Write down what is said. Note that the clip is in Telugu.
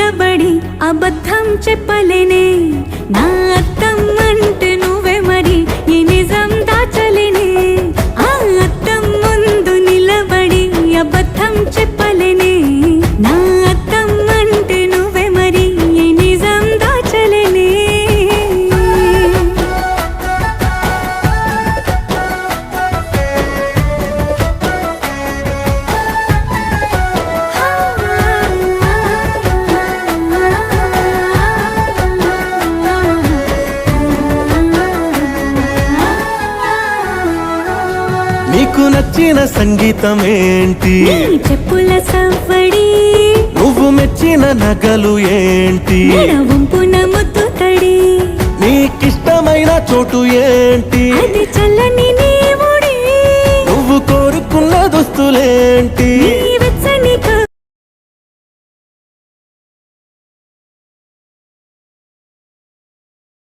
నిలబడి అబద్ధం చెప్పలేనే నా అద్దం అంటే నువ్వే మరి ఈ నిజం దాచలేనే ఆ అద్దం ముందు నిలబడి అబద్ధం చెప్పలేనే నా అద్దం అంటే నువ్వే మరి ఈ నిజం దాచలేనే నీకు నచ్చిన సంగీతం ఏంటి నీ చెప్పుల సవ్వడి నువ్వు మెచ్చిన నగలు ఏంటి వంపున ముద్దు తడి నీకిష్టమైన చోటు ఏంటి అది